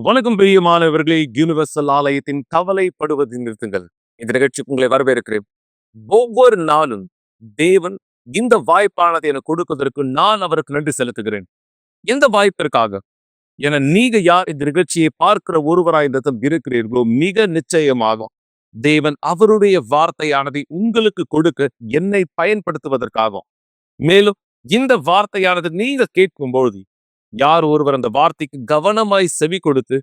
வணக்கம் பிரியமானவர்களே, யூனிவர்சல் ஆலயத்தின் கவலைப்படுவது நிறுத்துங்கள் இந்த நிகழ்ச்சிக்கு உங்களை வரவேற்கிறேன். ஒவ்வொரு நாளும் தேவன் இந்த வாய்ப்பானதை எனக்கு கொடுப்பதற்கு நான் அவருக்கு நன்றி செலுத்துகிறேன். எந்த வாய்ப்பிற்காக என நீங்க யார் இந்த நிகழ்ச்சியை பார்க்கிற ஒருவராய் இந்த இருக்கிறீர்களோ, மிக நிச்சயமாக தேவன் அவருடைய வார்த்தையானதை உங்களுக்கு கொடுக்க என்னை பயன்படுத்துவதற்காகும். மேலும் இந்த வார்த்தையானது நீங்க கேட்கும் பொழுது யார் ஒருவர் அந்த வார்த்தைக்கு கவனமாய் செவி கொடுத்து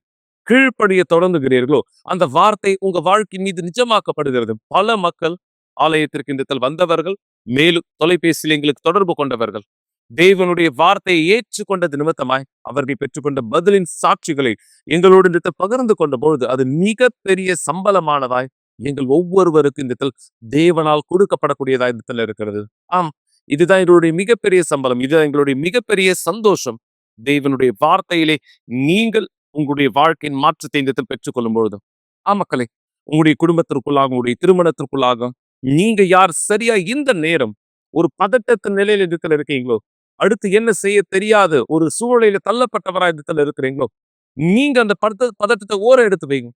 கீழ்ப்படிய தொடங்குகிறீர்களோ, அந்த வார்த்தை உங்க வாழ்க்கை மீது நிஜமாக்கப்படுகிறது. பல மக்கள் ஆலயத்திற்கு இந்த வந்தவர்கள், மேலும் தொலைபேசியில் எங்களுக்கு தொடர்பு கொண்டவர்கள், தேவனுடைய வார்த்தையை ஏற்றுக்கொண்டது நிமித்தமாய் அவர்கள் பெற்றுக்கொண்ட பதிலின் சாட்சிகளை எங்களோடு இந்த பகிர்ந்து கொண்ட பொழுது அது மிக பெரிய சம்பளமானதாய் எங்கள் ஒவ்வொருவருக்கு இந்த தேவனால் கொடுக்கப்படக்கூடியதாய் இந்த இருக்கிறது. ஆம், இதுதான் எங்களுடைய மிகப்பெரிய சம்பளம், இதுதான் எங்களுடைய மிகப்பெரிய சந்தோஷம். தேவனுடைய வார்த்தையிலே நீங்கள் உங்களுடைய வாழ்க்கையின் மாற்றத்தை இந்த பெற்றுக் கொள்ளும் பொழுது, மக்களே, உங்களுடைய குடும்பத்திற்குள்ளாக, உங்களுடைய திருமணத்திற்குள்ளாக நீங்க யார் சரியா இந்த நேரம் ஒரு பதட்டத்தின் நிலையில இருக்கீங்களோ, அடுத்து என்ன செய்ய தெரியாத ஒரு சூழலில தள்ளப்பட்டவரா இருக்கிறீங்களோ, நீங்க அந்த பதட்டத்தை எடுத்து வைங்க.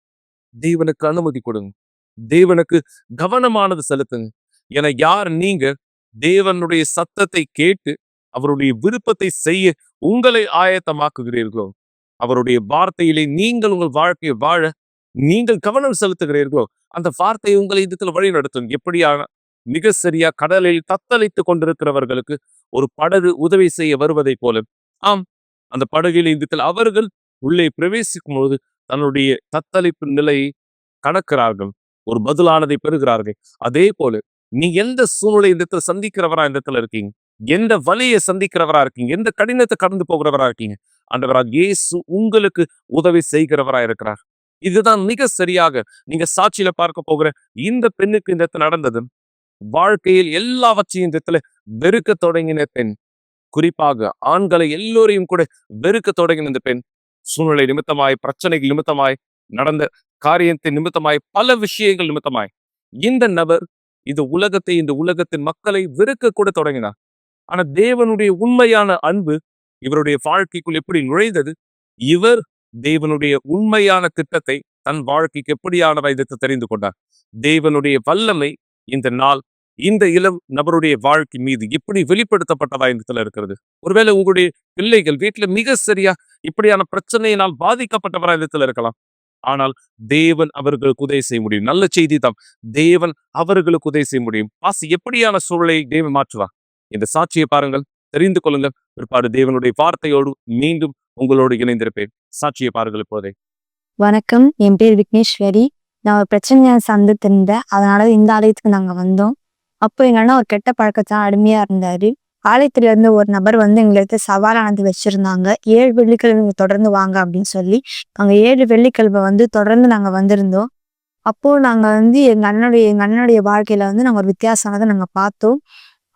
தேவனுக்கு அனுமதி கொடுங்க, தேவனுக்கு கவனமானது செலுத்துங்க. என யார் நீங்க தேவனுடைய சத்தத்தை கேட்டு அவருடைய விருப்பத்தை செய்ய உங்களை ஆயத்தமாக்குகிறீர்களோ, அவருடைய வார்த்தையிலே நீங்கள் உங்கள் வாழ்க்கையை வாழ நீங்கள் கவனம் செலுத்துகிறீர்களோ, அந்த வார்த்தை உங்களை இந்த வழி நடத்தும். எப்படியான மிக சரியா கடலில் தத்தளித்துக் கொண்டிருக்கிறவர்களுக்கு ஒரு படகு உதவி செய்ய வருவதை போல, ஆம், அந்த படகில் இந்த அவர்கள் உள்ளே பிரவேசிக்கும் போது தன்னுடைய தத்தளிப்பு நிலையை கடக்கிறார்கள், ஒரு பதிலானதை பெறுகிறார்கள். அதே போல நீ எந்த சூழ்நிலை இந்த சந்திக்கிறவரா இந்த இருக்கீங்க, எந்த வலியை சந்திக்கிறவரா இருக்கீங்க, எந்த கடினத்தை கடந்து போகிறவரா இருக்கீங்க, ஆண்டவராக இயேசு உங்களுக்கு உதவி செய்கிறவரா இருக்கிறார். இதுதான் மிக சரியாக நீங்க சாட்சியில பார்க்க போகிற இந்த பெண்ணுக்கு இந்த நடந்தது. வாழ்க்கையில் எல்லாவற்றையும் இந்த வெறுக்க தொடங்கின பெண், குறிப்பாக ஆண்களை எல்லோரையும் கூட வெறுக்க தொடங்கின இந்த பெண், சூழ்நிலை நிமித்தமாய், பிரச்சனைகள் நிமித்தமாய், நடந்த காரியத்தின் நிமித்தமாய், பல விஷயங்கள் நிமித்தமாய் இந்த நபர் இந்த உலகத்தின் மக்களை வெறுக்க கூட தொடங்கினார். ஆனா தேவனுடைய உண்மையான அன்பு இவருடைய வாழ்க்கைக்குள் எப்படி நுழைந்தது, இவர் தேவனுடைய உண்மையான திட்டத்தை தன் வாழ்க்கைக்கு எப்படியான வைத்து தெரிந்து கொண்டார். தேவனுடைய வல்லமை இந்த நாள் இந்த இளம் நபருடைய வாழ்க்கை மீது எப்படி வெளிப்படுத்தப்பட்டதா இந்த இருக்கிறது. ஒருவேளை உங்களுடைய பிள்ளைகள் வீட்டுல மிக சரியா இப்படியான பிரச்சனையினால் பாதிக்கப்பட்டவரா இந்த இருக்கலாம். ஆனால் தேவன் அவர்களுக்கு உதவி செய்ய முடியும். நல்ல செய்தி தான், தேவன் அவர்களுக்கு உதவி செய்ய முடியும். எப்படியான சூழலை தேவன் மாற்றுவார். இந்த சாட்சியை பாருங்கள், தெரிந்து கொள்ளுங்கள். பிற்பாடு தேவனுடைய வார்த்தையோடு மீண்டும் உங்களோடு இணைந்திருப்பேன். சாட்சியை பாருங்கள் இப்போதே. வணக்கம், என் பேர் விக்னேஸ்வரி. நான் ஒரு பிரச்சனையை சந்தித்திருந்தேன், அதனால இந்த ஆலயத்துக்கு நாங்க வந்தோம். அப்போ எங்க அண்ணா ஒரு கெட்ட பழக்கத்தான் அடிமையா இருந்தாரு. ஆலயத்துல இருந்து ஒரு நபர் வந்து எங்களுக்கு சவாலானது வச்சிருந்தாங்க. 7 வெள்ளிக்கிழமை தொடர்ந்து வாங்க அப்படின்னு சொல்லி. அங்க 7 வெள்ளிக்கிழமை வந்து தொடர்ந்து நாங்க வந்திருந்தோம். அப்போ நாங்க வந்து எங்க அண்ணனுடைய வாழ்க்கையில வந்து நாங்க ஒரு வித்தியாசமானதை நாங்க பார்த்தோம்.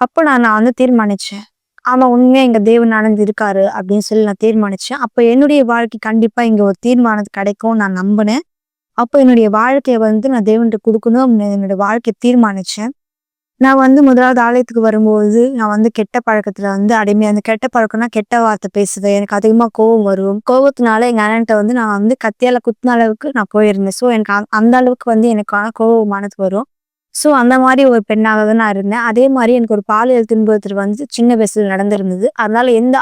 அப்போ நான் வந்து தீர்மானிச்சேன், ஆமா, உண்மையா எங்க தேவனானது இருக்காரு அப்படின்னு சொல்லி நான் தீர்மானிச்சேன். அப்போ என்னுடைய வாழ்க்கை கண்டிப்பா இங்க ஒரு தீர்மானம் கிடைக்கும் நான் நம்பினேன். அப்போ என்னுடைய வாழ்க்கையை வந்து நான் தேவன்கிட்ட கொடுக்கணும், என்னுடைய வாழ்க்கையை தீர்மானிச்சேன். நான் வந்து முதலாவது ஆலயத்துக்கு வரும்போது நான் வந்து கெட்ட பழக்கத்துல வந்து அடிமையா, அந்த கெட்ட பழக்கம்னா கெட்ட வார்த்தை பேசுவேன், எனக்கு அதிகமா கோவம் வரும். கோவத்தினால எங்க அண்ணன்ட்ட வந்து நான் வந்து கத்தியால குத்தின அளவுக்கு நான் போயிருந்தேன். ஸோ எனக்கு அந்த அளவுக்கு வந்து எனக்கான கோபமானது வரும். ஸோ அந்த மாதிரி ஒரு பெண்ணாக தான் நான் இருந்தேன். அதே மாதிரி எனக்கு ஒரு பாலியல் துன்புறுத்தல் வந்து சின்ன வயசுல நடந்திருந்தது. அதனால எந்த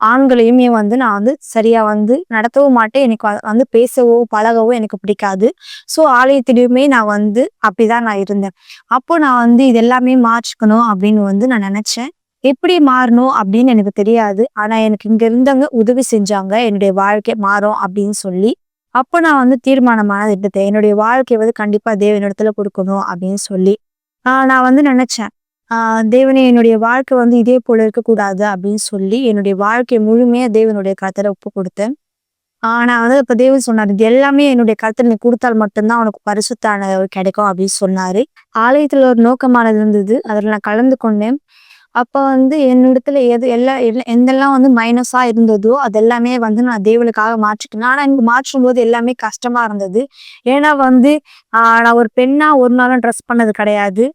ஆண்களையுமே வந்து நான் வந்து சரியா வந்து நடத்தவும் மாட்டேன். எனக்கு வந்து பேசவோ பழகவோ எனக்கு பிடிக்காது. ஸோ ஆலயத்திலையுமே நான் வந்து அப்படிதான் நான் இருந்தேன். அப்போ நான் வந்து இது எல்லாமே மாற்றிக்கணும் அப்படின்னு வந்து நான் நினைச்சேன். எப்படி மாறணும் அப்படின்னு எனக்கு தெரியாது. ஆனா எனக்கு இங்க இருந்தவங்க உதவி செஞ்சாங்க, என்னுடைய வாழ்க்கை மாறும் அப்படின்னு சொல்லி. அப்போ நான் வந்து தீர்மானமானது எடுத்தேன், என்னுடைய வாழ்க்கையை வந்து கண்டிப்பா தேவனிடத்துல கொடுக்கணும் அப்படின்னு சொல்லி. நான் வந்து நினைச்சேன், தேவனே, என்னுடைய வாழ்க்கை வந்து இதே போல இருக்கக்கூடாது அப்படின்னு சொல்லி என்னுடைய வாழ்க்கையை முழுமையா தேவனுடைய கருத்துல ஒப்பு கொடுத்தேன். நான் வந்து இப்ப தேவன் சொன்னாரு, இது எல்லாமே என்னுடைய கருத்துல நீ கொடுத்தால் மட்டும்தான் உனக்கு பரிசுத்தான கிடைக்கும் அப்படின்னு சொன்னாரு. ஆலயத்துல ஒரு நோக்கமானது இருந்தது, அதுல நான் கலந்து கொண்டேன். அப்ப வந்து என்னிடத்துல எந்தெல்லாம் வந்து மைனஸா இருந்ததோ அதெல்லாமே வந்து நான் தேவனுக்காக மாற்றிக்கினேன். ஆனா எனக்கு மாற்றும் போது எல்லாமே கஷ்டமா இருந்தது. ஏன்னா வந்து நான் ஒரு பெண்ணா ஒரு நாளும் ட்ரெஸ் பண்ணது கிடையாது.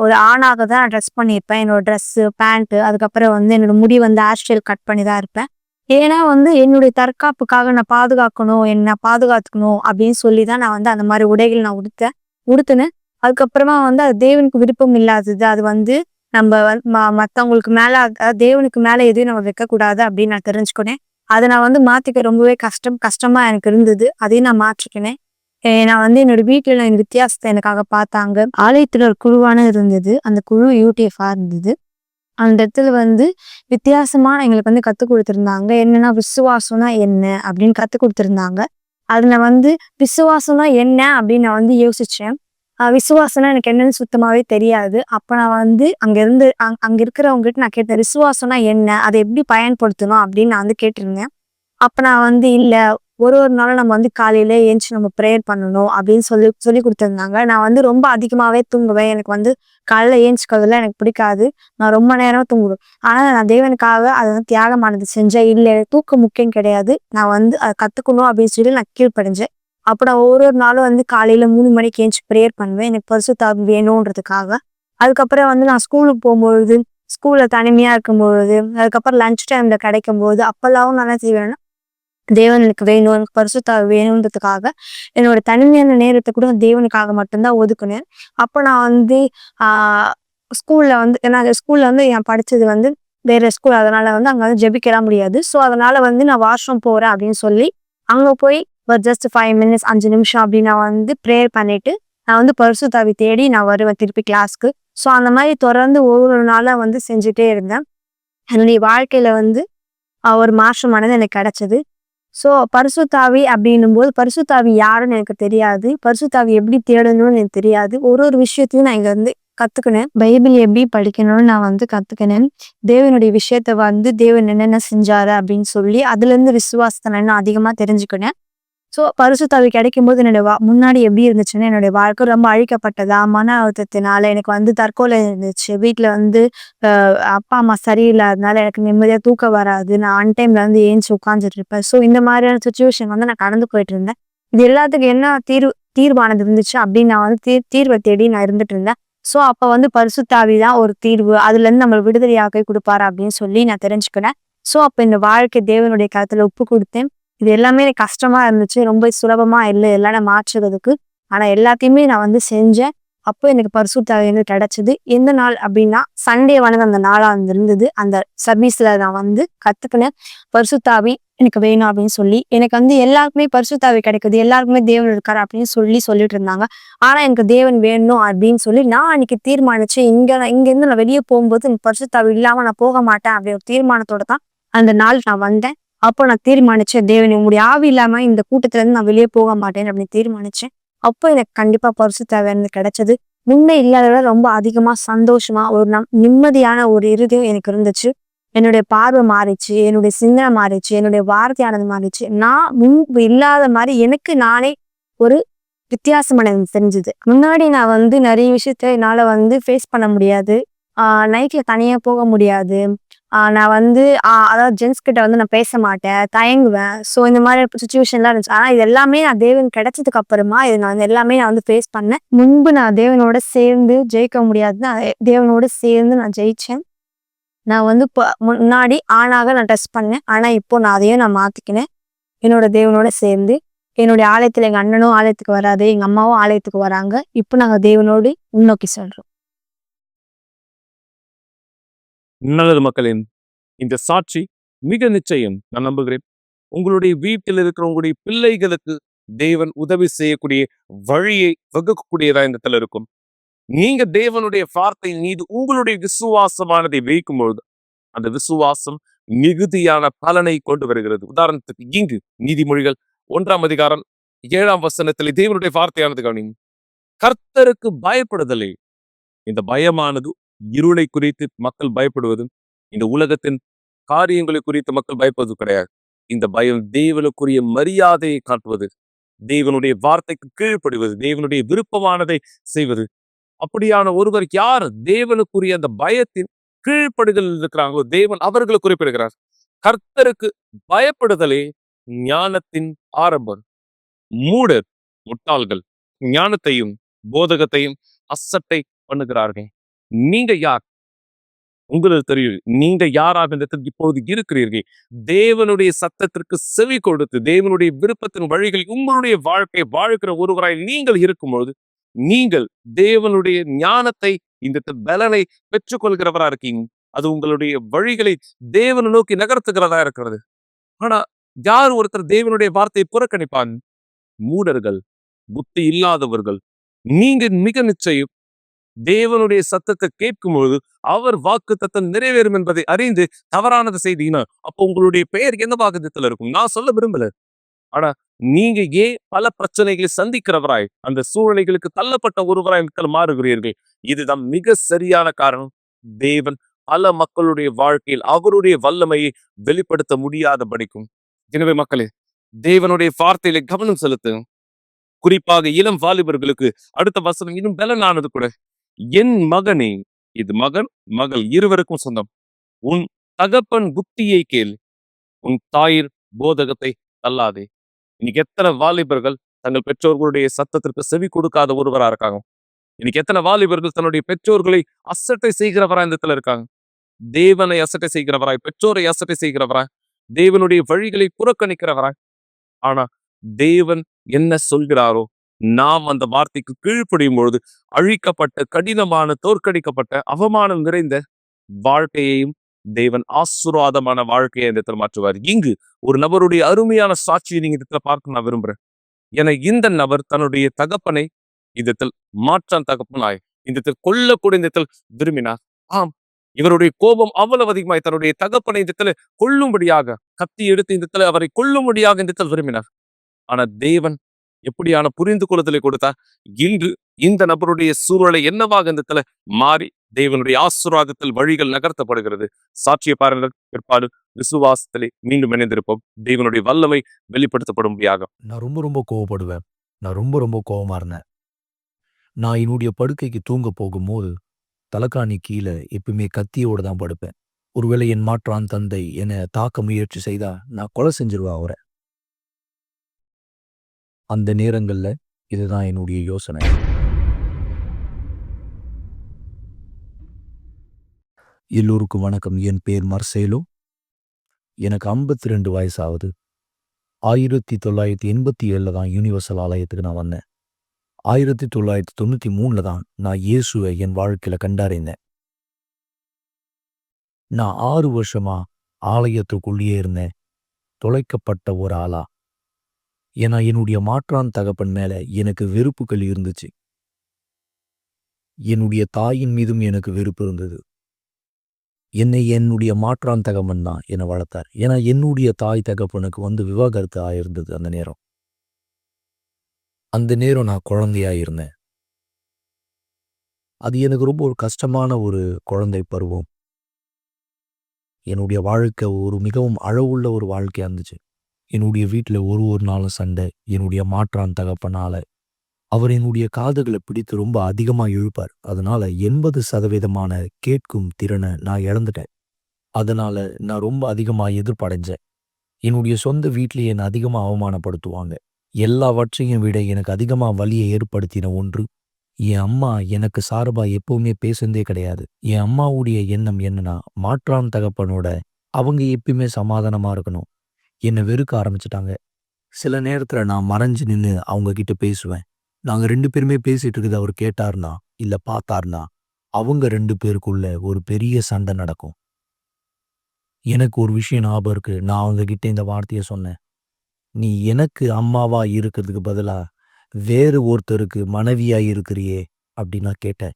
ஒரு ஆணாக தான் நான் ட்ரெஸ் பண்ணியிருப்பேன். என்னோட ட்ரெஸ்ஸு, பேண்ட்டு, அதுக்கப்புறம் வந்து என்னோட முடி வந்து ஹேர் ஸ்டைல் கட் பண்ணி தான் இருப்பேன். ஏன்னா வந்து என்னுடைய தற்காப்புக்காக நான் பாதுகாக்கணும், என்ன பாதுகாத்துக்கணும் அப்படின்னு சொல்லி தான் நான் வந்து அந்த மாதிரி உடைகள் நான் உடுத்தினேன். அதுக்கப்புறமா வந்து அது தேவனுக்கு விருப்பம் இல்லாதது. அது வந்து நம்ம மத்தவங்களுக்கு மேல தேவனுக்கு மேல எதையும் நம்ம வைக்கக்கூடாது அப்படின்னு நான் தெரிஞ்சுக்கினேன். அதை நான் வந்து மாத்திக்க ரொம்பவே கஷ்டமா எனக்கு இருந்தது. அதையும் நான் மாற்றிக்கினேன். நான் வந்து என்னோட வீட்டுல என் வித்தியாசத்தை எனக்காக பார்த்தாங்க. ஆலயத்துல ஒரு குழுவான இருந்தது. அந்த குழு யூடிஎஃப்ஆ இருந்தது. அந்த இடத்துல வந்து வித்தியாசமா எங்களுக்கு வந்து கத்துக் கொடுத்திருந்தாங்க. என்னன்னா விசுவாசம்னா என்ன அப்படின்னு கத்துக் கொடுத்திருந்தாங்க. அதுல வந்து விசுவாசம்னா என்ன அப்படின்னு நான் வந்து யோசிச்சேன். விசுவாசம்னா எனக்கு என்னன்னு சுத்தமாவே தெரியாது. அப்ப நான் வந்து அங்க இருக்கிறவங்க கிட்ட நான் கேட்டேன், விசுவாசம்னா என்ன? அதை எப்படி பயன்படுத்தணும் அப்படின்னு நான் வந்து கேட்டிருந்தேன். அப்ப நான் வந்து இல்ல, ஒரு நாளும் நம்ம வந்து காலையில எந்திச்சு நம்ம ப்ரேயர் பண்ணணும் அப்படின்னு சொல்லி கொடுத்திருந்தாங்க. நான் வந்து ரொம்ப அதிகமாவே தூங்குவேன். எனக்கு வந்து காலையில ஏஞ்சிக்கிறதுலாம் எனக்கு பிடிக்காது. நான் ரொம்ப நேரம் தூங்குவேன். ஆனா நான் தேவனுக்காக அதை வந்து தியாகமானது செஞ்சேன். இல்ல, எனக்கு தூக்கம் முக்கியம் கிடையாது. நான் வந்து அதை கத்துக்கணும் அப்படின்னு சொல்லி நான் கீழ்ப்படிஞ்சேன். அப்ப நான் ஒரு நாளும் வந்து காலையில 3 மணிக்கு ஏஞ்சி ப்ரேயர் பண்ணுவேன். எனக்கு பரிசுத்த ஆவி வேணும்ன்றதுக்காக. அதுக்கப்புறம் வந்து நான் ஸ்கூலுக்கு போகும்பொழுது, ஸ்கூல்ல தனிமையா இருக்கும்பொழுது, அதுக்கப்புறம் லஞ்ச் டைம்ல கிடைக்கும்போது, அப்பெல்லாம் நான் என்ன செய்வேன்னா, தேவன் எனக்கு வேணும், எனக்கு பரிசுத்த ஆவி வேணும்ன்றதுக்காக என்னோட தனிமையான நேரத்தை கூட தேவனுக்காக மட்டும்தான் ஒதுக்குனேன். அப்ப நான் வந்து ஆஹ் ஸ்கூல்ல வந்து ஸ்கூல்ல வந்து நான் படிச்சது வந்து வேற ஸ்கூல். அதனால வந்து அங்க வந்து ஜெபிக்கலாம் முடியாது. ஸோ அதனால வந்து நான் வாஷ்ரூம் போறேன் அப்படின்னு சொல்லி அங்க போய் ஒரு ஜஸ்ட் 5 மினிட்ஸ் 5 நிமிஷம் அப்படி நான் வந்து ப்ரேயர் பண்ணிட்டு நான் வந்து பரிசுத்த ஆவி தேடி நான் வருவேன் திருப்பி கிளாஸ்க்கு. ஸோ அந்த மாதிரி தொடர்ந்து ஒரு நாளா வந்து செஞ்சுட்டே இருந்தேன். என்னுடைய வாழ்க்கையில வந்து ஒரு மாற்றமானது எனக்கு கிடைச்சது. ஸோ பரிசுத்த ஆவி அப்படின்னும்போது பரிசுத்த ஆவி யாருன்னு எனக்கு தெரியாது. பரிசுத்த ஆவி எப்படி தேடணும்னு எனக்கு தெரியாது. ஒரு விஷயத்தையும் நான் இங்க வந்து கத்துக்கினேன். பைபிள் எப்படி படிக்கணும்னு நான் வந்து கத்துக்கினேன். தேவனுடைய விஷயத்த வந்து தேவன் என்னென்ன செஞ்சாரு அப்படின்னு சொல்லி அதுல இருந்து விசுவாசத்தை நான் இன்னும் அதிகமா தெரிஞ்சுக்கினேன். ஸோ பரிசுத்த ஆவி கிடைக்கும்போது என்னுடைய முன்னாடி எப்படி இருந்துச்சுன்னா, என்னுடைய வாழ்க்கை ரொம்ப அழிக்கப்பட்டதா, மன அழுத்தத்தினால எனக்கு வந்து தற்கொலை இருந்துச்சு. வீட்ல வந்து அப்பா, அம்மா சரியில்லாதனால எனக்கு நிம்மதியா தூக்கம் வராது. நான் அன்டைம்ல வந்து ஏந்திச்சு உட்கார்ந்துட்டு இருப்பேன். ஸோ இந்த மாதிரியான சிச்சுவேஷன் வந்து நான் கடந்து போயிட்டு இருந்தேன். இது எல்லாத்துக்கும் என்ன தீர்வானது இருந்துச்சு அப்படின்னு நான் வந்து தீர்வை தேடி நான் இருந்துட்டு இருந்தேன். ஸோ அப்ப வந்து பரிசுத்த ஆவி தான் ஒரு தீர்வு. அதுல இருந்து நம்மள விடுதலையாக்கி கொடுப்பாரு அப்படின்னு சொல்லி நான் தெரிஞ்சுக்கினேன். ஸோ அப்ப இந்த வாழ்க்கை தேவனுடைய கருத்துல ஒப்பு கொடுத்தேன். இது எல்லாமே எனக்கு கஷ்டமா இருந்துச்சு. ரொம்ப சுலபமா இல்ல எல்லாம் நான் மாற்றுறதுக்கு. ஆனா எல்லாத்தையுமே நான் வந்து செஞ்சேன். அப்போ எனக்கு பரிசுத்த ஆவி வந்து கிடைச்சது. எந்த நாள் அப்படின்னா, சண்டே வந்து அந்த நாளா இருந்தது. அந்த சர்வீஸ்ல நான் வந்து கத்துக்கினேன். பரிசுத்த ஆவி எனக்கு வேணும் அப்படின்னு சொல்லி. எனக்கு வந்து எல்லாருக்குமே பரிசுத்த ஆவி கிடைக்குது. எல்லாருக்குமே தேவன் இருக்காரு அப்படின்னு சொல்லிட்டு இருந்தாங்க. ஆனா எனக்கு தேவன் வேணும் அப்படின்னு சொல்லி நான் அன்னைக்கு தீர்மானிச்சு, இருந்து நான் வெளியே போகும்போது எனக்கு பரிசுத்த ஆவி இல்லாம நான் போக மாட்டேன் அப்படி ஒரு தீர்மானத்தோட தான் அந்த நாள் நான் வந்தேன். அப்போ நான் தீர்மானிச்சேன், தேவன் உங்களுடைய ஆவி இல்லாம இந்த கூட்டத்துல இருந்து நான் வெளியே போக மாட்டேன் அப்படின்னு தீர்மானிச்சேன். அப்போ எனக்கு கண்டிப்பா பரிசுத்த ஆவி வந்து கிடைச்சது. முன்னே இல்லாத விட ரொம்ப அதிகமா சந்தோஷமா ஒரு நிம்மதியான ஒரு இருதயம் எனக்கு இருந்துச்சு. என்னுடைய பார்வை மாறிச்சு, என்னுடைய சிந்தனை மாறிச்சு, என்னுடைய வார்த்தையானது மாறிச்சு. நான் முன்பு இல்லாத மாதிரி எனக்கு நானே ஒரு வித்தியாசமான எனக்கு தெரிஞ்சது. முன்னாடி நான் வந்து நிறைய விஷயத்த என்னால வந்து ஃபேஸ் பண்ண முடியாது. நைட்ல தனியா போக முடியாது. நான் வந்து அதாவது ஜென்ஸ் கிட்ட வந்து நான் பேச மாட்டேன், தயங்குவேன். ஸோ இந்த மாதிரி சுச்சுவேஷன்லாம் இருந்துச்சு. ஆனா இது எல்லாமே நான் தேவன் கிடைச்சதுக்கு அப்புறமா இது நான் எல்லாமே நான் வந்து ஃபேஸ் பண்ணேன். முன்பு நான் தேவனோட சேர்ந்து ஜெயிக்க முடியாதுன்னு தேவனோட சேர்ந்து நான் ஜெயிச்சேன். நான் வந்து முன்னாடி ஆணாக நான் டெஸ்ட் பண்ணேன். ஆனா இப்போ நான் அதையும் நான் மாத்திக்கினேன். என்னோட தேவனோட சேர்ந்து என்னுடைய ஆலயத்துல எங்க அண்ணனும் ஆலயத்துக்கு வராது, எங்க அம்மாவும் ஆலயத்துக்கு வராங்க. இப்போ நாங்க தேவனோடு முன்னோக்கி செல்றோம். நல்லது மக்களின் இந்த சாட்சி மிக நிச்சயம் நான் நம்புகிறேன். உங்களுடைய வீட்டில் இருக்கிற உங்களுடைய பிள்ளைகளுக்கு தேவன் உதவி செய்யக்கூடிய வழியை வகுக்கக்கூடியதா இந்த இடத்துல இருக்கும். நீங்க தேவனுடைய வார்த்தை மீது உங்களுடைய விசுவாசமானதை வைக்கும் பொழுது அந்த விசுவாசம் மிகுதியான பலனை கொண்டு வருகிறது. உதாரணத்துக்கு இங்கு நீதிமொழிகள் 1ஆம் அதிகாரம் 7ஆம் வசனத்தில் தேவனுடைய வார்த்தையானது கவனிங்க. கர்த்தருக்கு பயப்படுதலே. இந்த பயமானது இருளை குறித்து மக்கள் பயப்படுவதும், இந்த உலகத்தின் காரியங்களை குறித்து மக்கள் பயப்படுவது கிடையாது. இந்த பயம் தேவனுக்குரிய மரியாதையை காட்டுவது, தேவனுடைய வார்த்தைக்கு கீழ்ப்படிவது, தேவனுடைய விருப்பமானதை செய்வது. அப்படியான ஒருவர் யார் தேவனுக்குரிய அந்த பயத்தின் கீழ்ப்படுதல் இருக்கிறாங்களோ தேவன் அவர்களை குறிப்பிடுகிறார். கர்த்தருக்கு பயப்படுதலே ஞானத்தின் ஆரம்பம். மூடர் முட்டாள்கள் ஞானத்தையும் போதகத்தையும் அசட்டை பண்ணுகிறார்கள். நீங்க யார்? உங்களுக்கு தெரியும் நீங்க யாராக இந்த இடத்தில் இப்பொழுது இருக்கிறீர்கள். தேவனுடைய சத்தத்திற்கு செவி கொடுத்து தேவனுடைய விருப்பத்தின் வழிகளில் உங்களுடைய வாழ்க்கையை வாழ்கிற ஒருவராய் நீங்கள் இருக்கும்பொழுது நீங்கள் தேவனுடைய ஞானத்தை இந்த பலனை பெற்றுக்கொள்கிறவரா இருக்கீங்க. அது உங்களுடைய வழிகளை தேவனை நோக்கி நகர்த்துகிறதா இருக்கிறது. ஆனா யார் ஒருத்தர் தேவனுடைய வார்த்தையை புறக்கணிப்பான்? மூடர்கள், புத்தி இல்லாதவர்கள். நீங்க மிக நிச்சயம் தேவனுடைய சத்தத்தை கேட்கும் பொழுது அவர் வாக்கு தத்தம் நிறைவேறும் என்பதை அறிந்து தவறானது செய்தீங்கன்னா அப்போ உங்களுடைய பெயர் எந்த வாக்குத்தத்துல இருக்கும்? நான் சொல்ல விரும்பல. ஆனா நீங்க ஏன் பல பிரச்சனைகளை சந்திக்கிறவராய் அந்த சூழ்நிலைகளுக்கு தள்ளப்பட்ட ஒருவராய் மக்கள் மாறுகிறீர்கள்? இதுதான் மிக சரியான காரணம். தேவன் பல மக்களுடைய வாழ்க்கையில் அவருடைய வல்லமையை வெளிப்படுத்த முடியாத படிக்கும். எனவே மக்களே, தேவனுடைய வார்த்தையில கவனம் செலுத்து. குறிப்பாக இளம் வாலிபர்களுக்கு அடுத்த வசனம் இன்னும் பலனானது கூட. என் மகனே, இது மகன் மகள் இருவருக்கும் சொந்தம். உன் தகப்பன் புத்தியை கேள், உன் தாயின் போதகத்தை தள்ளாதே. இன்னைக்கு எத்தனை வாலிபர்கள் தங்கள் பெற்றோர்களுடைய சத்தத்திற்கு செவி கொடுக்காத ஒருவரா இருக்காங்க. இன்னைக்கு எத்தனை வாலிபர்கள் தன்னுடைய பெற்றோர்களை அசட்டை செய்கிறவரா இந்த இடத்துல இருக்காங்க. தேவனை அசட்டை செய்கிறவராய், பெற்றோரை அசட்டை செய்கிறவராய், தேவனுடைய வழிகளை புறக்கணிக்கிறவராய். ஆனா தேவன் என்ன சொல்கிறாரோ நாம் அந்த வார்த்தைக்கு கீழ்ப்படியும் பொழுது அழிக்கப்பட்ட கடினமான தோற்கடிக்கப்பட்ட அவமானம் நிறைந்த வாழ்க்கையையும் தேவன் ஆசீர்வாதமான வாழ்க்கையை இந்த இடத்துல மாற்றுவார். இங்கு ஒரு நபருடைய அருமையான சாட்சியை நீங்க இந்த இடத்துல பார்க்க நான் விரும்புறேன். என இந்த நபர் தன்னுடைய தகப்பனை இந்த மாற்றான் தகப்பனாய் இந்த கொல்லக்கூடிய இந்த விரும்பினார். ஆம், இவருடைய கோபம் அவ்வளவு அதிகமாய் தன்னுடைய தகப்பனை இந்த கொல்லும்படியாக கத்தி எடுத்து இந்த அவரை கொல்லும்படியாக இந்த விரும்பினார். ஆனா தேவன் எப்படியான புரிந்து கொள்ளுதலை கொடுத்தார். இன்று இந்த நபருடைய சூழலை என்னவாக இந்த மாறி தேவனுடைய ஆசீர்வாதத்தில் வழிகள் நகர்த்தப்படுகிறது. சாட்சியை பாருங்கள். பிற்பாடு விசுவாசத்திலே மீண்டும் இணைந்திருப்போம். தேவனுடைய வல்லமை வெளிப்படுத்தப்படும்படியாக. நான் ரொம்ப ரொம்ப கோவப்படுவேன். நான் ரொம்ப கோவமா இருந்தேன். நான் என்னுடைய படுக்கைக்கு தூங்க போகும்போது தலைக்காணி கீழே எப்பவுமே கத்தியோட தான் படுப்பேன். ஒருவேளை என் மாற்றான் தந்தை என்னை தாக்க முயற்சி செய்தா நான் கொலை செஞ்சிருவேன் அவரை. அந்த நேரங்கள்ல இதுதான் என்னுடைய யோசனை. எல்லோருக்கும் வணக்கம். என் பேர் மர்சேலோ. எனக்கு 52 வயசாகுது. 1987 தான் யூனிவர்சல் ஆலயத்துக்கு நான் வந்தேன். 1993 தான் நான் இயேசுவை என் வாழ்க்கையில கண்டறிந்தேன். நான் 6 வருஷமா ஆலயத்துக்குள்ளேயே இருந்தேன். தொலைக்கப்பட்ட ஒரு ஆளா. ஏன்னா என்னுடைய மாற்றான் தகப்பன் மேல எனக்கு வெறுப்புகள் இருந்துச்சு. என்னுடைய தாயின் மீதும் எனக்கு வெறுப்பு இருந்தது. என்னை என்னுடைய மாற்றான் தகப்பன் தான் என்னை வளர்த்தார். ஏன்னா என்னுடைய தாய் தகப்பனுக்கு விவாகரத்து ஆயிருந்தது அந்த நேரம். அந்த நேரம் நான் குழந்தையா இருந்தேன். அது எனக்கு ரொம்ப ஒரு கஷ்டமான ஒரு குழந்தை பருவம். என்னுடைய வாழ்க்கை ஒரு மிகவும் அழகுள்ள ஒரு வாழ்க்கையா இருந்துச்சு. என்னுடைய வீட்டில் ஒரு நாளும் சண்டை. என்னுடைய மாற்றான் தகப்பனால அவர் என்னுடைய காதுகளை பிடித்து ரொம்ப அதிகமாக இழுப்பார். அதனால 80% கேட்கும் திறனை நான் இழந்துட்டேன். அதனால நான் ரொம்ப அதிகமாக எதிர்ப்படைஞ்சேன். என்னுடைய சொந்த வீட்டிலேயே என்னை அதிகமாக அவமானப்படுத்துவாங்க. எல்லாவற்றையும் விட எனக்கு அதிகமாக வலியை ஏற்படுத்தின ஒன்று, என் அம்மா எனக்கு சார்பா எப்பவுமே பேசுனதே கிடையாது. என் அம்மாவுடைய எண்ணம் என்னன்னா, மாற்றான் தகப்பனோட அவங்க எப்பயுமே சமாதானமா இருக்கணும். என்னை வெறுக்க ஆரம்பிச்சிட்டாங்க. சில நேரத்தில் நான் மறைஞ்சு நின்று அவங்க கிட்ட பேசுவேன். நாங்கள் 2 பேருமே பேசிட்டு இருக்குது அவர் கேட்டார்னா இல்லை பார்த்தார்னா அவங்க 2 பேருக்குள்ள ஒரு பெரிய சண்டை நடக்கும். எனக்கு ஒரு விஷயம் ஞாபகம் இருக்கு. நான் அவங்க கிட்ட இந்த வார்த்தையை சொன்னேன். நீ எனக்கு அம்மாவா இருக்கிறதுக்கு பதிலா வேறு ஒருத்தருக்கு மனைவியா இருக்கிறியே அப்படின்னு நான் கேட்டேன்.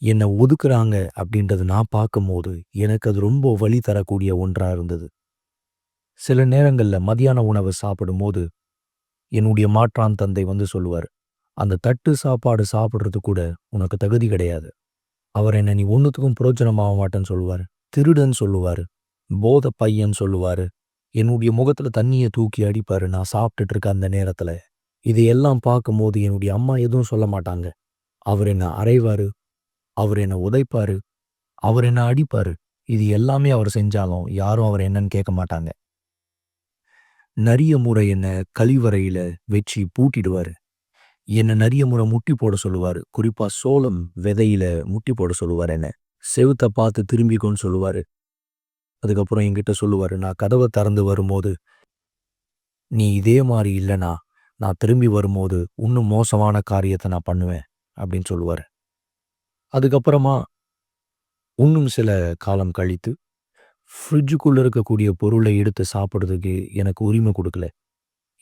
என்னை ஒதுக்குறாங்க அப்படின்றத நான் பார்க்கும்போது எனக்கு அது ரொம்ப வலி தரக்கூடிய ஒன்றா இருந்தது. சில நேரங்களில் மதியான உணவு சாப்பிடும்போது என்னுடைய மாற்றான் தந்தை சொல்லுவார், அந்த தட்டு சாப்பாடு சாப்பிட்றது கூட உனக்கு தகுதி கிடையாது. அவர் என்னை நீ ஒன்றுத்துக்கும் பிரயோஜனமாக மாட்டேன்னு சொல்லுவார். திருடன் சொல்லுவார். போத பையன் சொல்லுவார். என்னுடைய முகத்தில் தண்ணியை தூக்கி அடிப்பார் நான் சாப்பிட்டுட்டு இருக்க அந்த நேரத்தில். இதையெல்லாம் பார்க்கும்போது என்னுடைய அம்மா எதுவும் சொல்ல மாட்டாங்க. அவர் என்னை அறைவார், அவர் என்னை உதைப்பார், அவர் என்னை அடிப்பார். இது எல்லாமே அவர் செஞ்சாலும் யாரும் அவர் என்னன்னு கேட்க மாட்டாங்க. நிறைய முறை என்னை கழிவறையில் வச்சு பூட்டிடுவார். என்னை நிறைய முறை முட்டி போட சொல்லுவார். குறிப்பாக சோளம் விதையில முட்டி போட சொல்லுவார். என்னை செவுத்த பார்த்து திரும்பிக்கோன்னு சொல்லுவாரு. அதுக்கப்புறம் என்கிட்ட சொல்லுவாரு, நான் கதவை திறந்து வரும்போது, நீ இதே மாதிரி இல்லைனா நான் திரும்பி வரும்போது இன்னும் மோசமான காரியத்தை நான் பண்ணுவேன் அப்படின்னு சொல்லுவாரு. அதுக்கப்புறமா இன்னும் சில காலம் கழித்து ஃப்ரிட்ஜுக்குள்ள இருக்கக்கூடிய பொருளை எடுத்து சாப்பிடுறதுக்கு எனக்கு உரிமை கொடுக்கல.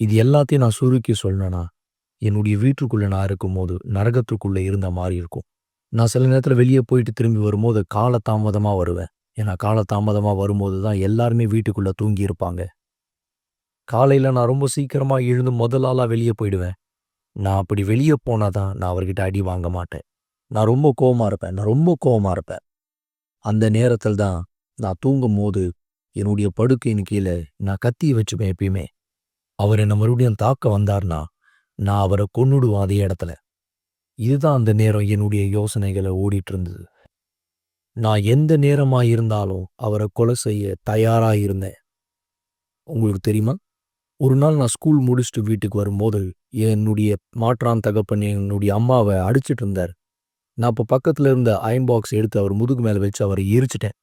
இது எல்லாத்தையும் நான் சுருக்கி சொல்லணும்னா, என்னுடைய வீட்டுக்குள்ள நான் இருக்கும்போது நரகத்துக்குள்ள இருந்த மாதிரி இருக்கும். நான் சில நேரத்தில் வெளியே போயிட்டு திரும்பி வரும்போது காலதாமதமா வருவேன். ஏன்னா காலதாமதமா வரும்போது தான் எல்லாருமே வீட்டுக்குள்ள தூங்கி இருப்பாங்க. காலையில நான் ரொம்ப சீக்கிரமா எழுந்து முதல் ஆளா வெளியே போயிடுவேன். நான் அப்படி வெளியே போனா தான் நான் அவர்கிட்ட அடி வாங்க மாட்டேன். நான் ரொம்ப கோவமா இருப்பேன். அந்த நேரத்தில் தான் நான் தூங்கும்போது என்னுடைய படுக்கையின் கீழே நான் கத்திய வச்சுப்பேன் எப்பயுமே. அவர் என்னை மறுபடியும் தாக்க வந்தார்னா, நான் அவரை கொன்னுடுவேன் அதே இடத்துல. இதுதான் அந்த நேரம் என்னுடைய யோசனைகளை ஓடிட்டு இருந்தது. நான் எந்த நேரமா இருந்தாலும் அவரை கொலை செய்ய தயாரா இருந்தேன். உங்களுக்கு தெரியுமா? ஒரு நாள் நான் ஸ்கூல் முடிச்சுட்டு வீட்டுக்கு வரும்போது என்னுடைய மாற்றான் தகப்பன் என்னுடைய அம்மாவை அடிச்சிட்டு இருந்தார். நான் அப்போ பக்கத்துல இருந்த அயர்ன் பாக்ஸ் எடுத்து அவர் முதுகு மேல வச்சு அவரை எரிச்சிட்டேன்.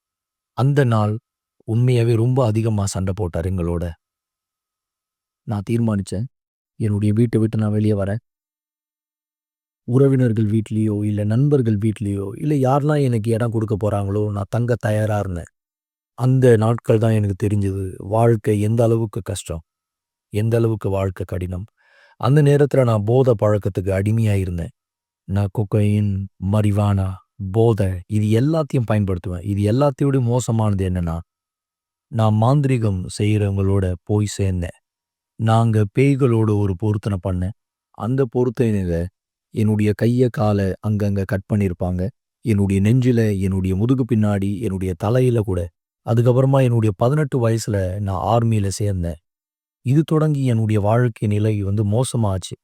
அந்த நாள் உண்மையாவே ரொம்ப அதிகமா சண்டை போட்டார் எங்களோட. நான் தீர்மானிச்சேன், என்னுடைய வீட்டை விட்டு நான் வெளியே வரேன். உறவினர்கள் வீட்லேயோ இல்லை நண்பர்கள் வீட்லேயோ இல்லை யாரெல்லாம் எனக்கு இடம் கொடுக்க போகிறாங்களோ நான் தங்க தயாராக இருந்தேன். அந்த நாட்கள் தான் எனக்கு தெரிஞ்சது வாழ்க்கை எந்த அளவுக்கு கஷ்டம், எந்த அளவுக்கு வாழ்க்கை கடினம். அந்த நேரத்தில் நான் போதை பழக்கத்துக்கு அடிமையாக இருந்தேன். நான் கொக்கையின், மரிவானா, போதை இது எல்லாத்தையும் பயன்படுத்துவேன். இது எல்லாத்தையோட மோசமானது என்னன்னா, நான் மாந்திரிகம் செய்கிறவங்களோட போய் சேர்ந்தேன். நாங்கள் பேய்களோட ஒரு பொருத்தனை பண்ணேன். அந்த பொருத்தனையில் என்னுடைய கையை காலை அங்கங்கே கட் பண்ணியிருப்பாங்க. என்னுடைய நெஞ்சில், என்னுடைய முதுகு பின்னாடி, என்னுடைய தலையில் கூட. அதுக்கப்புறமா என்னுடைய 18 வயசில் நான் ஆர்மியில் சேர்ந்தேன். இது தொடங்கி என்னுடைய வாழ்க்கை நிலை மோசமாச்சு.